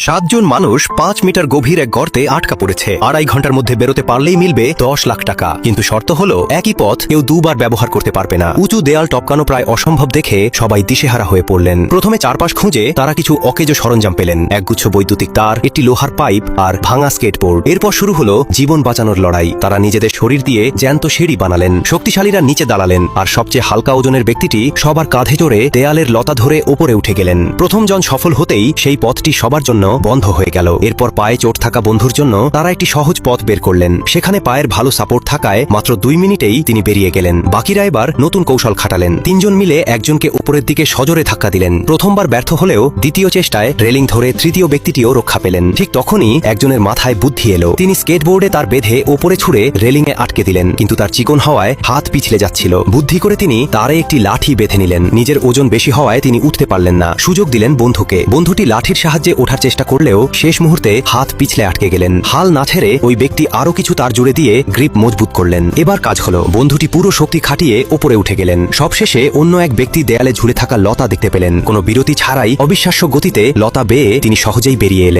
7 জন মানুষ 5 মিটার গভীর এক গর্তে আটকা পড়েছে। 2.5 ঘন্টার মধ্যে বেরোতে পারলেই মিলবে 10 লাখ টাকা। কিন্তু শর্ত হলো একই পথ কেউ দুবার ব্যবহার করতে পারবে না। উঁচু দেয়াল টপকানো প্রায় অসম্ভব দেখে সবাই দিশেহারা হয়ে পড়লেন। প্রথমে চারপাশ খুঁজে তারা কিছু অকেজো সরঞ্জাম পেলেন, একগুচ্ছ বৈদ্যুতিক তার, একটি লোহার পাইপ আর ভাঙা স্কেটবোর্ড। এরপর শুরু হলো জীবন বাঁচানোর লড়াই। তারা নিজেদের শরীর দিয়ে জ্যান্ত সিঁড়ি বানালেন, শক্তিশালীরা নিচে দাঁড়ালেন, আর সবচেয়ে হালকা ওজনের ব্যক্তিটি সবার কাঁধে চড়ে দেয়ালের লতা ধরে ওপরে উঠে গেলেন। প্রথম জন সফল হতেই সেই পথটি সবার জন্য বন্ধ হয়ে গেল। এরপর পায়ে চোট থাকা বন্ধুর জন্য তারা একটি সহজ পথ বের করলেন। সেখানে পায়ের ভালো সাপোর্ট থাকায় মাত্র 2 মিনিটেই তিনি বেরিয়ে গেলেন। বাকিরা এবার নতুন কৌশল খাটালেন। 3 জন মিলে একজনকে উপরের দিকে সজোরে ধাক্কা দিলেন। প্রথমবার ব্যর্থ হলেও দ্বিতীয় চেষ্টায় রেলিং ধরে তৃতীয় ব্যক্তিটিও রক্ষা পেলেন। ঠিক তখনই একজনের মাথায় বুদ্ধি এলো। তিনি স্কেটবোর্ডে তার বেঁধে ওপরে ছুড়ে রেলিংয়ে আটকে দিলেন, কিন্তু তার চিকন হওয়ায় হাত পিছলে যাচ্ছিল। বুদ্ধি করে তিনি তারে একটি লাঠি বেঁধে নিলেন। নিজের ওজন বেশি হওয়ায় তিনি উঠতে পারলেন না। সুযোগ দিলেন বন্ধুকে। বন্ধুটি লাঠির সাহায্যে ওঠার চেষ্টা করলেও শেষ মুহূর্তে হাত পিছলে আটকে গেলেন। হাল না ছেড়ে ওই ব্যক্তি আরো কিছু তার জুড়ে দিয়ে গ্রিপ মজবুত করলেন। এবার কাজ হলো। বন্ধুটি পুরো শক্তি খাটিয়ে ওপরে উঠে গেলেন। সবশেষে অন্য এক ব্যক্তি দেয়ালে ঝুলে থাকা লতা দেখতে পেলেন। কোনো বিরতি ছাড়াই অবিশ্বাস্য গতিতে লতা বেয়ে তিনি সহজেই বেরিয়ে এলেন।